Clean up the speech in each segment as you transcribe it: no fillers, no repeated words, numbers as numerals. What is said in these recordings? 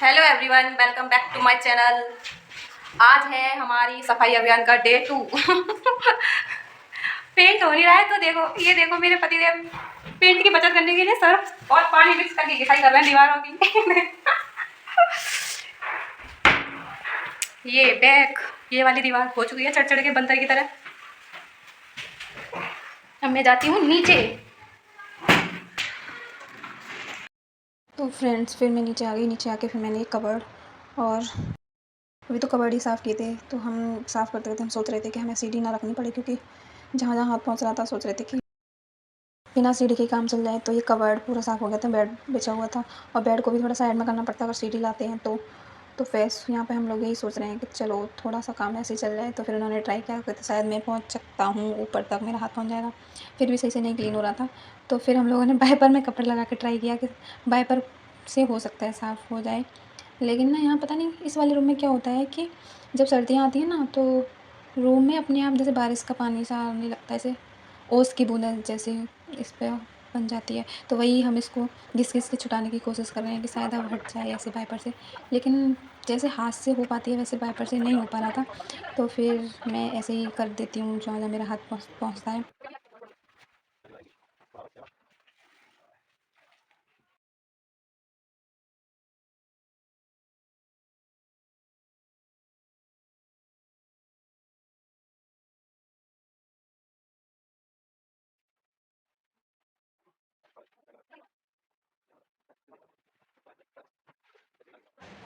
Hello everyone, welcome back to my channel. आज है हमारी सफाई अभियान का डे 2। पेंट हो नहीं रहा है तो देखो, ये देखो मेरे पति देव पेंट की बचत करने के लिए सर्फ और पानी मिक्स करके घिसाई कर रहे हैं दीवारों की। ये बैक, ये वाली दीवार हो चुकी है चढ़ चढ़ के बंदर की तरह। अब मैं जाती हूँ नीचे। तो फ्रेंड्स, फिर मैं नीचे आ गई। नीचे आके फिर मैंने एक कबर्ड और अभी तो कबर्ड ही साफ़ किए थे। तो हम साफ़ करते करते हम सोच रहे थे कि हमें सीढ़ी ना रखनी पड़े, क्योंकि जहाँ जहाँ हाथ पहुँच रहा था सोच रहे थे कि बिना सीढ़ी के काम चल जाए। तो ये कबर्ड पूरा साफ़ हो गया था, बेड बिछा हुआ था और बेड को भी थोड़ा साइड में करना पड़ता है अगर सीढ़ी लाते हैं तो फैस यहाँ पे हम लोग यही सोच रहे हैं कि चलो थोड़ा सा काम ऐसे ही चल जाए। तो फिर उन्होंने ट्राई किया, कहते शायद मैं पहुँच सकता हूँ, ऊपर तक मेरा हाथ पहुँच जाएगा। फिर भी सही से नहीं क्लीन हो रहा था। तो फिर हम लोगों ने वाइपर में कपड़े लगा के ट्राई किया कि वाइपर से हो सकता है साफ़ हो जाए। लेकिन ना यहाँ पता नहीं इस वाले रूम में क्या होता है कि जब सर्दियाँ आती हैं ना तो रूम में अपने आप जैसे बारिश का पानी सा आने लगता है, ऐसे ओस की बूंदें जैसे इस पे बन जाती है। तो वही हम इसको घिस घिस के छुटाने की कोशिश कर रहे हैं कि शायद अब हट जाए ऐसे वाइपर से। लेकिन जैसे हाथ से हो पाती है वैसे वाइपर से नहीं हो पा रहा था। तो फिर मैं ऐसे ही कर देती हूँ जहाँ जहाँ मेरा हाथ पहुँचता है।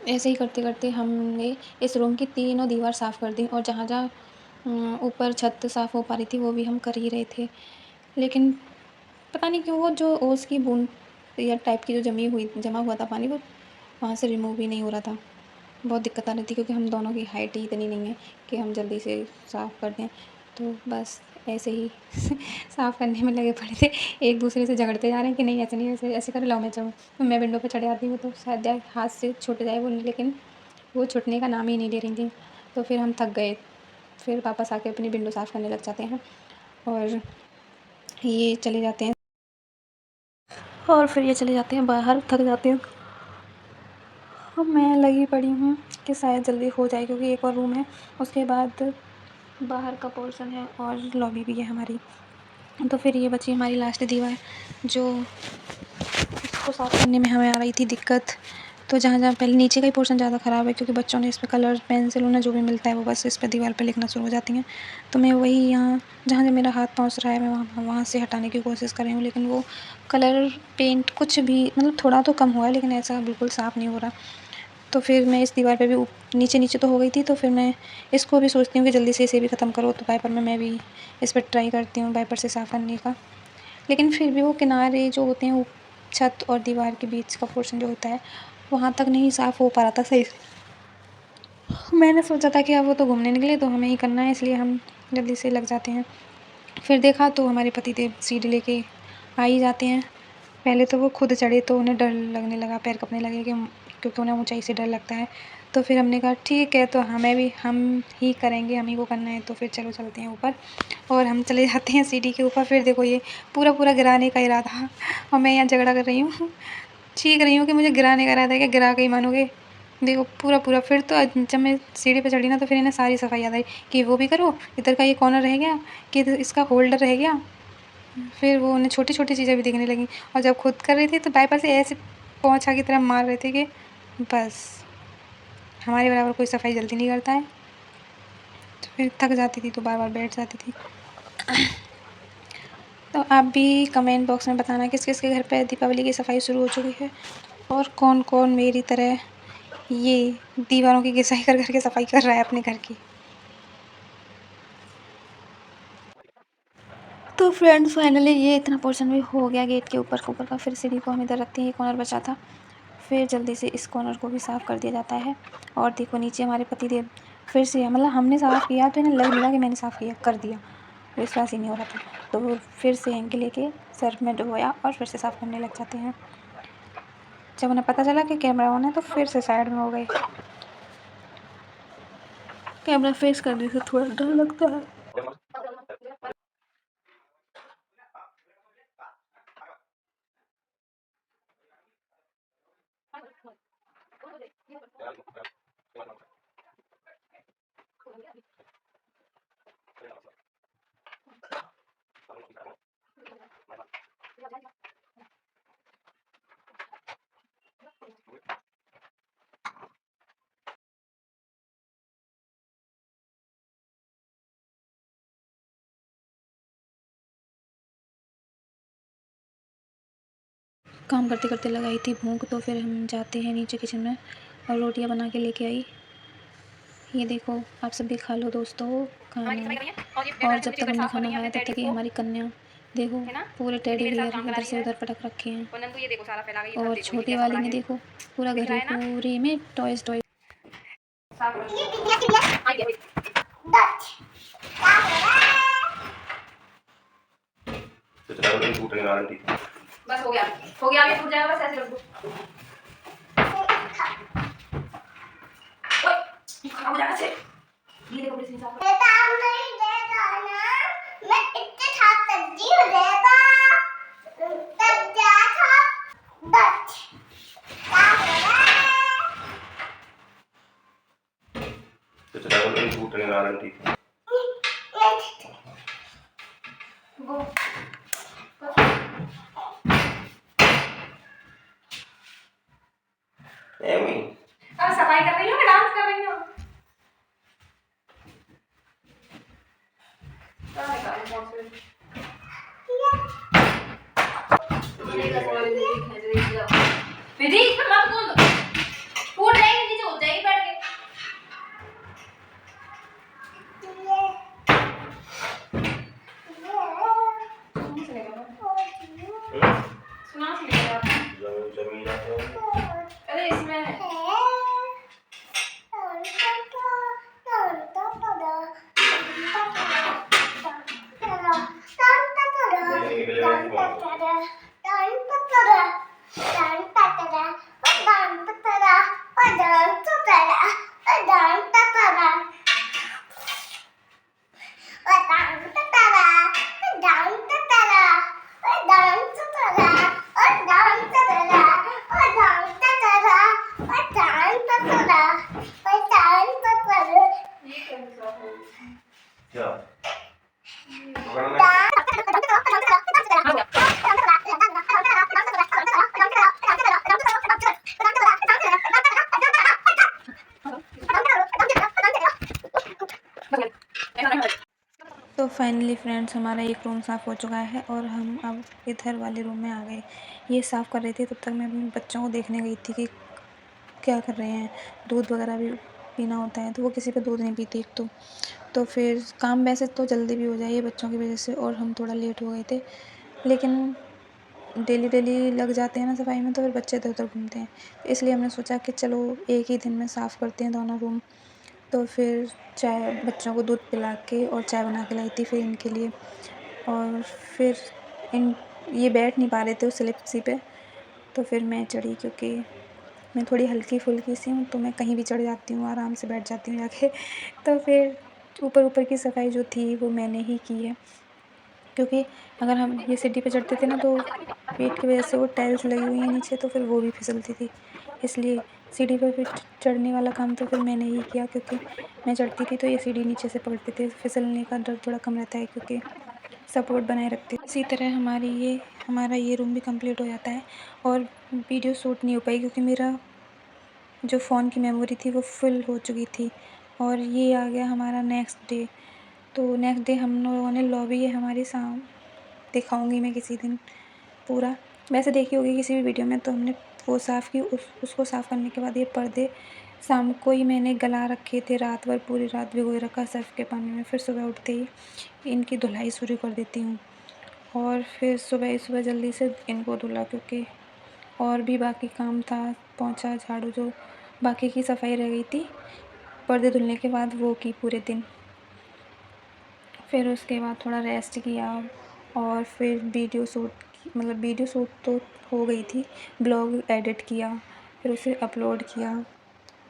ऐसे ही करते करते हमने इस रूम की तीनों दीवार साफ़ कर दी और जहाँ जहाँ ऊपर छत साफ़ हो पा रही थी वो भी हम कर ही रहे थे। लेकिन पता नहीं क्यों वो जो ओस की बूंद या टाइप की जो जमा हुआ था पानी, वो वहाँ से रिमूव ही नहीं हो रहा था। बहुत दिक्कत आ रही थी, क्योंकि हम दोनों की हाइट ही इतनी नहीं है कि हम जल्दी से साफ़ कर दें। तो बस ऐसे ही साफ़ करने में लगे पड़े थे। एक दूसरे से झगड़ते जा रहे हैं कि नहीं ऐसे नहीं, ऐसे ऐसे कर, लाओ मैं चलूँ। तो मैं विंडो पे चढ़ जाती हूँ तो शायद जाए हाथ से छूट जाए वो, लेकिन वो छूटने का नाम ही नहीं ले रही थी। तो फिर हम थक गए। फिर वापस आके अपनी विंडो साफ़ करने लग जाते हैं और ये चले जाते हैं बाहर, थक जाते हैं। अब मैं लगी पड़ी हूँ कि शायद जल्दी हो जाए, क्योंकि एक और रूम है, उसके बाद बाहर का पोर्शन है और लॉबी भी है हमारी। तो फिर ये बची हमारी लास्ट दीवार, जो इसको साफ़ करने में हमें आ रही थी दिक्कत। तो जहाँ जहाँ पहले नीचे का ही पोर्शन ज़्यादा ख़राब है, क्योंकि बच्चों ने इस पर कलर पेंसिल उन्हें जो भी मिलता है वो बस इस पर दीवार पे लिखना शुरू हो जाती हैं। तो मैं वही यहाँ जहाँ जहाँ मेरा हाथ पहुँच रहा है मैं वहाँ से हटाने की कोशिश कर रही हूँ, लेकिन वो कलर पेंट कुछ भी मतलब थोड़ा तो कम हुआ है, लेकिन ऐसा बिल्कुल साफ़ नहीं हो रहा। तो फिर मैं इस दीवार पे भी नीचे नीचे तो हो गई थी, तो फिर मैं इसको भी सोचती हूँ कि जल्दी से इसे भी ख़त्म करो। तो वाइपर में मैं भी इस पर ट्राई करती हूँ वाइपर से साफ़ करने का। लेकिन फिर भी वो किनारे जो होते हैं, वो छत और दीवार के बीच का पोर्शन जो होता है, वहाँ तक नहीं साफ़ हो पा रहा था सही से। मैंने सोचा था कि अब वो तो घूमने निकले तो हमें ही करना है, इसलिए हम जल्दी से लग जाते हैं। फिर देखा तो हमारे पतिदेव सीढ़ी लेके आ ही जाते हैं। पहले तो वो खुद चढ़े तो उन्हें डर लगने लगा, पैर काँपने लगे कि क्योंकि उन्हें ऊँचाई से डर लगता है। तो फिर हमने कहा ठीक है, तो हमें भी हम ही करेंगे, हम ही को करना है, तो फिर चलो चलते हैं ऊपर। और हम चले जाते हैं सीढ़ी के ऊपर। फिर देखो ये पूरा पूरा गिराने का इरादा, और मैं यहाँ झगड़ा कर रही हूँ, चीख रही हूँ कि मुझे गिराने का इरादा है, कि गिरा के ही मानोगे। देखो पूरा पूरा। फिर तो जब मैं सीढ़ी पे चढ़ी ना, तो फिर इन्हें सारी सफाई याद आई कि वो भी करो, इधर का ये कॉर्नर रह गया, कि इसका होल्डर रह गया। फिर वो उन्हें छोटी छोटी चीज़ें भी दिखने लगीं, और जब खुद कर रही थी तो वाइपर से ऐसे पोंछा की तरह मार रहे थे कि बस हमारे बराबर कोई सफाई जल्दी नहीं करता है। तो फिर थक जाती थी तो बार बार बैठ जाती थी। तो आप भी कमेंट बॉक्स में बताना किस किस के घर पे दीपावली की सफाई शुरू हो चुकी है, और कौन कौन मेरी तरह ये दीवारों की घिसाई कर करके सफाई कर रहा है अपने घर की। तो फ्रेंड्स, फाइनली ये इतना पोर्शन भी हो गया गेट के ऊपर ऊपर का। फिर सीढ़ी को हम इधर रखते हैं, ये कॉर्नर बचा था। फिर जल्दी से इस कॉर्नर को भी साफ़ कर दिया जाता है। और देखो नीचे हमारे पतिदेव फिर से, मतलब हमने साफ़ किया तो इन्हें लग लगा कि मैंने साफ़ किया कर दिया, विश्वास ही नहीं हो रहा था। तो वो फिर से हैंकी लेके सर्फ में डुबोया और फिर से साफ़ करने लग जाते हैं। जब उन्हें पता चला कि कैमरा ऑन है तो फिर से साइड में हो गए। कैमरा फेस करने से थोड़ा डर लगता है। काम करते करते लगाई थी भूख, तो फिर हम जाते हैं नीचे किचन में और रोटियां बना के लेके आई। ये देखो, आप सब भी खा लो दोस्तों खाना। और जब तक हमने खाना खाया तब तक ये हमारी कन्या देखो पूरे टेडी बियर इधर से उधर पटक रखे हैं। और छोटी वाली ने देखो पूरा घर ही पूरे में टॉयज टॉयज। बस हो गया अभी टूट जाएगा, बस ऐसे रख दो। हो जाएगा से ये देखो प्लीज साफ बेटा नहीं देगा ना, मैं इतने साफ सब्जी हो देगा तब जा था बच साफ हो तो चला वो नहीं टूटने वाला थी वो एमी अब सफाई कर रही हो, मैं डांस कर रही हूँ। विधि इसमें मत कूद, कूद जाएगी नीचे हो जाएगी बैठ के। सुना सुनेगा जमीन अरे इसमें तो फाइनली फ्रेंड्स हमारा एक रूम साफ़ हो चुका है और हम अब इधर वाले रूम में आ गए। ये साफ़ कर रहे थे, तब तक मैं अपने बच्चों को देखने गई थी कि क्या कर रहे हैं। दूध वगैरह भी पीना होता है तो वो किसी पे दूध नहीं पीती एक तो फिर काम वैसे तो जल्दी भी हो जाए ये बच्चों की वजह से, और हम थोड़ा लेट हो गए थे, लेकिन डेली डेली लग जाते हैं ना सफाई में तो फिर बच्चे इधर उधर घूमते हैं, इसलिए हमने सोचा कि चलो एक ही दिन में साफ़ करते हैं दोनों रूम। तो फिर चाय बच्चों को दूध पिला के और चाय बना के लाई थी फिर इनके लिए। और फिर ये बैठ नहीं पा रहे थे उस स्लिप पे, तो फिर मैं चढ़ी क्योंकि मैं थोड़ी हल्की फुल्की सी हूँ तो मैं कहीं भी चढ़ जाती हूँ, आराम से बैठ जाती हूँ जाके। तो फिर ऊपर की सफाई जो थी वो मैंने ही की है, क्योंकि अगर हम ये सीढ़ी पे चढ़ते थे ना तो वेट की वजह से वो टाइल्स लगी हुई हैं नीचे तो फिर वो भी फिसलती थी, इसलिए सीढ़ी पर फिर चढ़ने वाला काम तो फिर मैंने ही किया, क्योंकि मैं चढ़ती थी तो ये सीढ़ी नीचे से पकड़ते थे, फिसलने का डर थोड़ा कम रहता है क्योंकि सपोर्ट बनाए रखते। इसी तरह हमारा ये रूम भी कंप्लीट हो जाता है और वीडियो शूट नहीं हो पाई क्योंकि मेरा जो फ़ोन की मेमोरी थी वो फुल हो चुकी थी। और ये आ गया हमारा नेक्स्ट डे। तो नेक्स्ट डे हम लोगों ने लॉबी है हमारी दिखाऊंगी मैं किसी दिन पूरा, वैसे देखी होगी किसी भी वीडियो में। तो हमने वो साफ़ की, उसको साफ़ करने के बाद ये पर्दे शाम को ही मैंने गला रखे थे, रात भर पूरी रात भिगोए रखा सर्फ़ के पानी में। फिर सुबह उठते ही इनकी धुलाई शुरू कर देती हूँ और फिर सुबह जल्दी से इनको धुला, क्योंकि और भी बाकी काम था, पोंछा झाड़ू जो बाकी की सफाई रह गई थी पर्दे धुलने के बाद वो की पूरे दिन। फिर उसके बाद थोड़ा रेस्ट किया और फिर वीडियो शूट तो हो गई थी, ब्लॉग एडिट किया, फिर उसे अपलोड किया।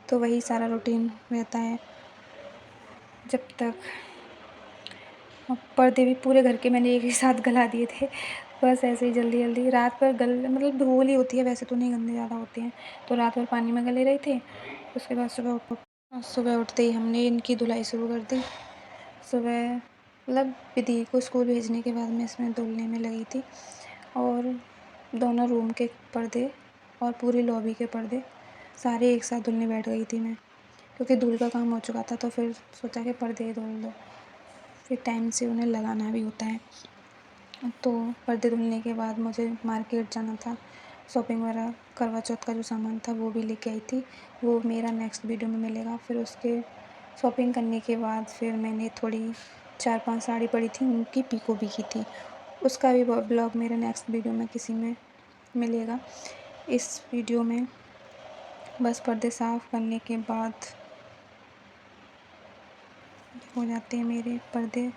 तो वही सारा रूटीन रहता है जब तक। पर्दे भी पूरे घर के मैंने एक ही साथ गला दिए थे, बस ऐसे ही जल्दी रात भर धूल ही होती है, वैसे तो नहीं गंदे ज़्यादा होते हैं, तो रात भर पानी में गले रहे थे। उसके बाद सुबह उठते ही हमने इनकी धुलाई शुरू कर दी। सुबह मतलब विधि को स्कूल भेजने के बाद मैं इसमें धुलने में लगी थी, और दोनों रूम के पर्दे और पूरी लॉबी के पर्दे सारे एक साथ धुलने बैठ गई थी मैं, क्योंकि धूल का काम हो चुका था। तो फिर सोचा कि पर्दे धुल दो, फिर टाइम से उन्हें लगाना भी होता है। तो पर्दे धुलने के बाद मुझे मार्केट जाना था, शॉपिंग वगैरह, करवा चौथ का जो सामान था वो भी लेके आई थी। वो मेरा नेक्स्ट वीडियो में मिलेगा। फिर उसके शॉपिंग करने के बाद फिर मैंने थोड़ी 4-5 साड़ी पड़ी थी, उनकी पिको भी की थी। उसका भी ब्लॉग मेरे नेक्स्ट वीडियो में किसी में मिलेगा। इस वीडियो में बस पर्दे साफ़ करने के बाद हो जाते हैं मेरे पर्दे।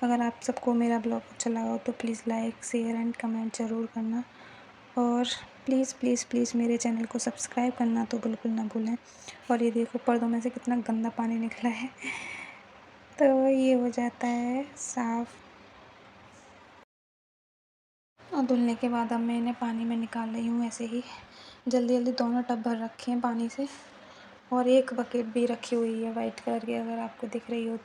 अगर आप सबको मेरा ब्लॉग अच्छा लगा हो तो please like, share and comment ज़रूर करना, और प्लीज़ प्लीज़ प्लीज़ मेरे चैनल को सब्सक्राइब करना तो बिल्कुल ना भूलें। और ये देखो पर्दों में से कितना गंदा पानी निकला है। तो ये हो जाता है साफ़। और धुलने के बाद अब मैं इन्हें पानी में निकाल रही हूँ ऐसे ही। जल्दी जल्दी दोनों टब भर रखे हैं पानी से, और एक बकेट भी रखी हुई है वाइट कलर की, अगर आपको दिख रही हो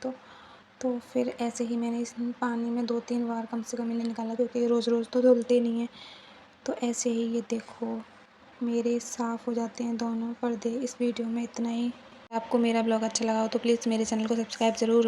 तो फिर ऐसे ही मैंने इस पानी में 2-3 बार कम से कम इन्हें निकाला, क्योंकि रोज़ रोज़ तो धुलते नहीं हैं। तो ऐसे ही ये देखो मेरे साफ़ हो जाते हैं दोनों पर्दे। इस वीडियो में इतना ही। आपको मेरा ब्लॉग अच्छा लगा हो तो प्लीज़ मेरे चैनल को सब्सक्राइब ज़रूर